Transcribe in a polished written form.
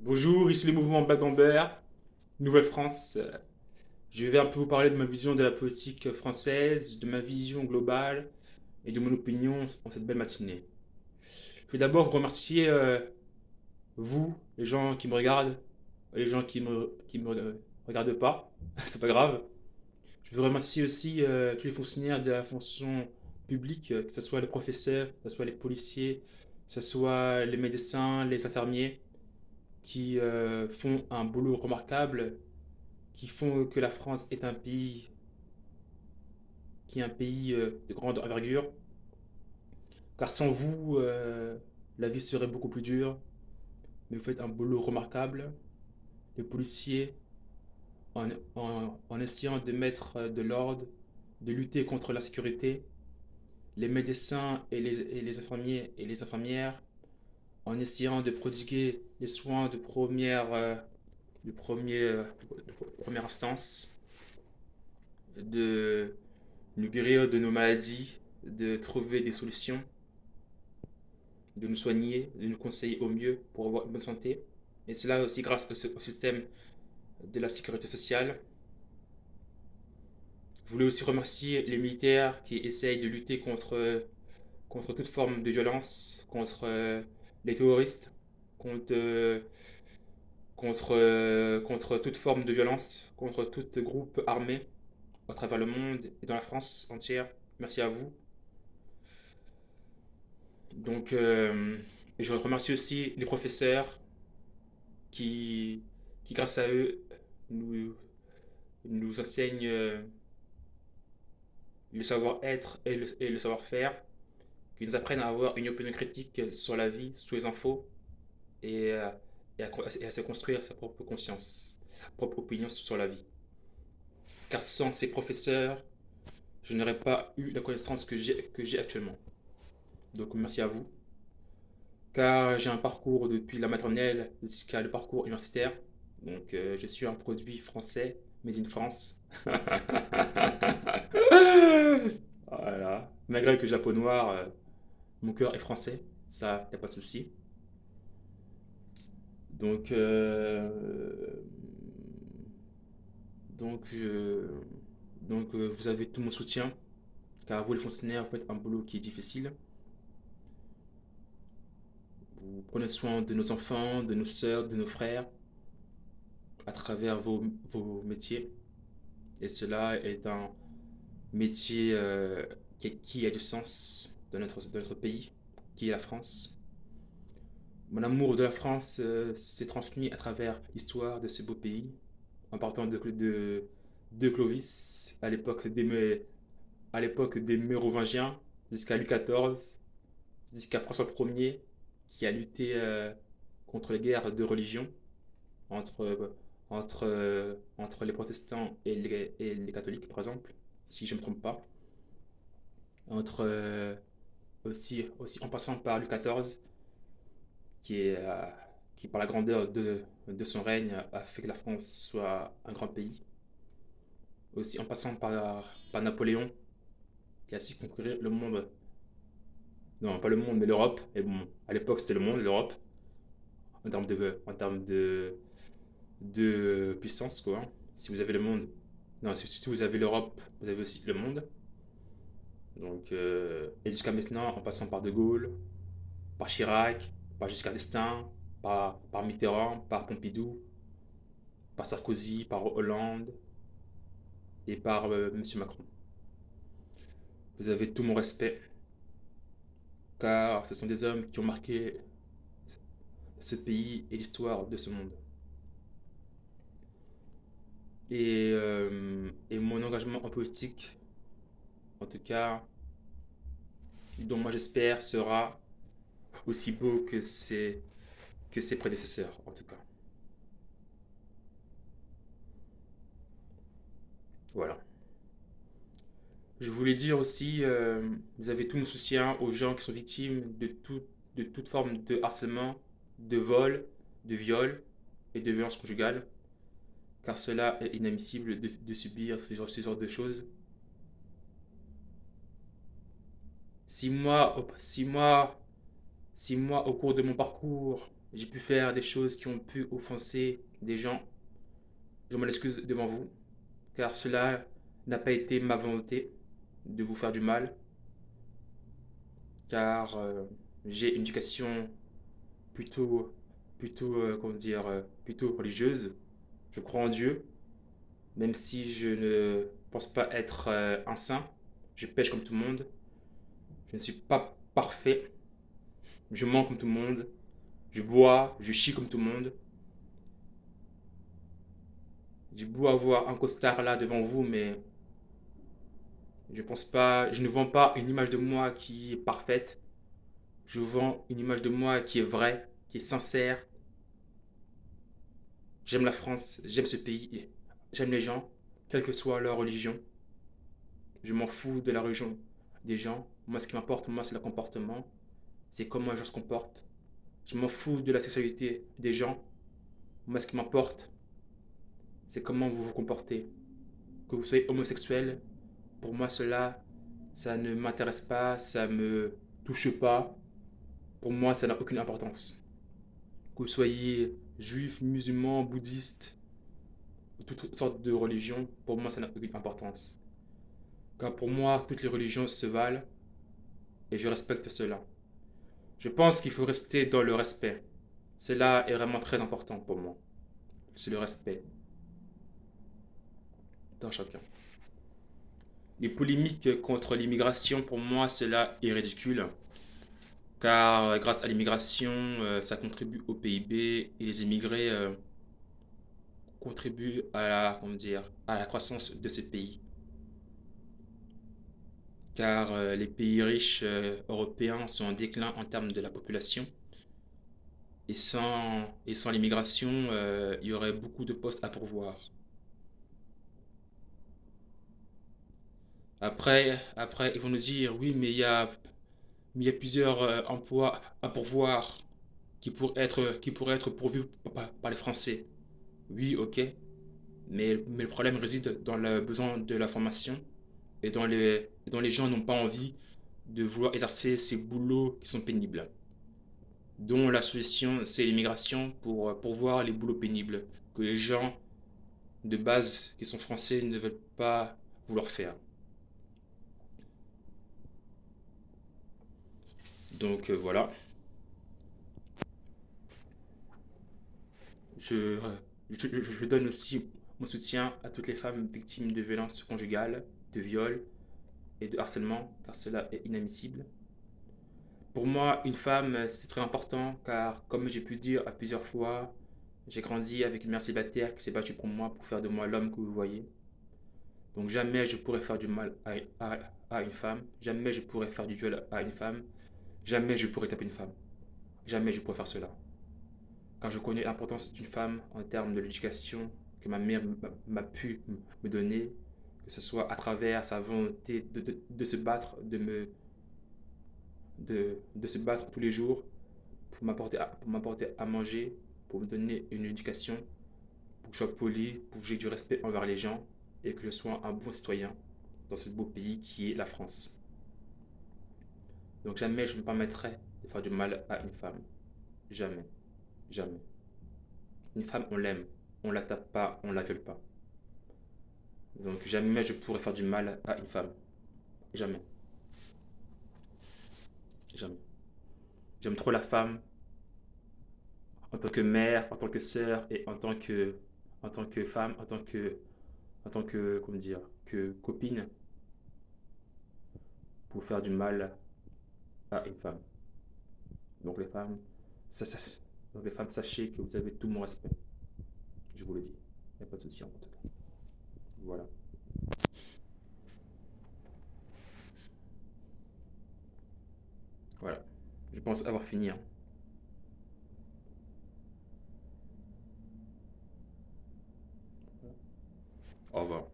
Bonjour, ici le mouvement Black Bomber, Nouvelle-France. Je vais un peu vous parler de ma vision de la politique française, de ma vision globale et de mon opinion en cette belle matinée. Je vais d'abord vous remercier, vous, les gens qui me regardent, les gens qui me regardent pas, c'est pas grave. Je veux remercier aussi tous les fonctionnaires de la fonction publique, que ce soit les professeurs, que ce soit les policiers, que ce soit les médecins, les infirmiers, qui font un boulot remarquable, qui font que la France est un pays de grande envergure. Car sans vous, la vie serait beaucoup plus dure. Mais vous faites un boulot remarquable. Les policiers, en essayant de mettre de l'ordre, de lutter contre l'insécurité. Les médecins et les infirmiers et les infirmières, en essayant de prodiguer les soins de première instance, de nous guérir de nos maladies, de trouver des solutions, de nous soigner, de nous conseiller au mieux pour avoir une bonne santé. Et cela aussi grâce au système de la sécurité sociale. Je voulais aussi remercier les militaires qui essayent de lutter contre toute forme de violence, contre les terroristes, contre, contre toute forme de violence, contre tout groupe armé à travers le monde et dans la France entière. Merci à vous. Donc, je remercie aussi les professeurs qui, qui grâce à eux, nous, nous enseignent le savoir-être et le savoir-faire, qui nous apprennent à avoir une opinion critique sur la vie, sur les infos, et, et à se construire sa propre conscience, sa propre opinion sur la vie. Car sans ces professeurs, je n'aurais pas eu la connaissance que j'ai actuellement. Donc merci à vous. Car j'ai un parcours depuis la maternelle jusqu'à le parcours universitaire. Donc je suis un produit français, made in France. Voilà. Malgré que Japon noir, mon cœur est français. Ça, y a pas de souci. Donc, donc, je, donc vous avez tout mon soutien. Car vous, les fonctionnaires, vous faites un boulot qui est difficile. Vous prenez soin de nos enfants, de nos sœurs, de nos frères, à travers vos métiers. Et cela est un métier qui a du sens dans notre pays, qui est la France. Mon amour de la France s'est transmis à travers l'histoire de ce beau pays, en partant de Clovis, à l'époque des Mérovingiens, jusqu'à Louis XIV, jusqu'à François Ier, qui a lutté contre les guerres de religion entre les protestants et les catholiques, par exemple, si je ne me trompe pas. Aussi en passant par Louis XIV, qui par la grandeur de son règne, a fait que la France soit un grand pays. Aussi en passant par Napoléon, qui a su conquérir le monde. Non, pas le monde, mais l'Europe. Et bon, à l'époque, c'était le monde, l'Europe, en termes de puissance, quoi. Si vous avez le monde, non, si vous avez l'Europe, vous avez aussi le monde. Donc, et jusqu'à maintenant, en passant par De Gaulle, par Chirac, par Giscard d'Estaing, par Mitterrand, par Pompidou, par Sarkozy, par Hollande et par Monsieur Macron. Vous avez tout mon respect, car ce sont des hommes qui ont marqué ce pays et l'histoire de ce monde. Et mon engagement en politique, en tout cas, dont moi j'espère, sera aussi beau que ses prédécesseurs, en tout cas. Voilà. Je voulais dire aussi, vous avez tout mon soutien aux gens qui sont victimes de toute forme de harcèlement, de vol, de viol et de violence conjugale, car cela est inadmissible de subir ce genre de choses. Si moi, au cours de mon parcours, j'ai pu faire des choses qui ont pu offenser des gens. Je m'en excuse devant vous, car cela n'a pas été ma volonté de vous faire du mal, car j'ai une éducation plutôt, comment dire, plutôt religieuse. Je crois en Dieu, même si je ne pense pas être un saint. Je pêche comme tout le monde. Je ne suis pas parfait. Je mens comme tout le monde. Je bois, je chie comme tout le monde. J'ai beau avoir un costard là devant vous, mais je pense pas, je ne vends pas une image de moi qui est parfaite. Je vends une image de moi qui est vraie, qui est sincère. J'aime la France, j'aime ce pays, j'aime les gens, quelle que soit leur religion. Je m'en fous de la religion des gens. Moi, ce qui m'importe, moi, c'est le comportement. C'est comment les gens se comportent. Je m'en fous de la sexualité des gens. Moi, ce qui m'importe, c'est comment vous vous comportez. Que vous soyez homosexuel, pour moi, cela, ça ne m'intéresse pas, ça me touche pas. Pour moi, ça n'a aucune importance. Que vous soyez juif, musulman, bouddhiste, ou toutes sortes de religions, pour moi, ça n'a aucune importance. Car pour moi, toutes les religions se valent et je respecte cela. Je pense qu'il faut rester dans le respect. Cela est vraiment très important pour moi. C'est le respect dans chacun. Les polémiques contre l'immigration, pour moi, cela est ridicule. Car grâce à l'immigration, ça contribue au PIB et les immigrés contribuent à la, comment dire, à la croissance de ce pays. Car les pays riches européens sont en déclin en termes de la population. Et sans l'immigration, il y aurait beaucoup de postes à pourvoir. Après, ils vont nous dire, oui, mais il y a plusieurs emplois à pourvoir qui pourraient être pourvus par les Français. Oui, ok, mais le problème réside dans le besoin de la formation et dont les gens n'ont pas envie de vouloir exercer ces boulots qui sont pénibles. Dont la solution, c'est l'immigration pour pourvoir les boulots pénibles que les gens de base qui sont français ne veulent pas vouloir faire. Donc voilà, je, je donne aussi mon soutien à toutes les femmes victimes de violences conjugales, de viols et de harcèlement, car cela est inadmissible. Pour moi, une femme, c'est très important, car comme j'ai pu dire à plusieurs fois, j'ai grandi avec une mère célibataire qui s'est battue pour moi, pour faire de moi l'homme que vous voyez. Donc jamais je pourrais faire du mal à une femme, jamais je pourrais faire du viol à une femme, jamais je pourrais taper une femme, jamais je pourrais faire cela. Quand je connais l'importance d'une femme en termes de l'éducation que ma mère m'a pu me donner, que ce soit à travers sa volonté de se battre, de se battre tous les jours pour m'apporter à manger, pour me donner une éducation, pour que je sois poli, pour que j'ai du respect envers les gens et que je sois un bon citoyen dans ce beau pays qui est la France. Donc jamais je ne me permettrai de faire du mal à une femme. Jamais. Jamais. Une femme, on l'aime. On la tape pas, on la viole pas. Donc jamais je pourrais faire du mal à une femme. Jamais. Jamais. J'aime trop la femme en tant que mère, en tant que sœur et en tant que femme, en tant que, comment dire, que copine pour faire du mal à une femme. Donc les femmes, ça, ça- donc les femmes, sachez que vous avez tout mon respect. Je vous le dis. Il n'y a pas de souci en tout cas. Voilà. Voilà. Je pense avoir fini, hein. Au revoir.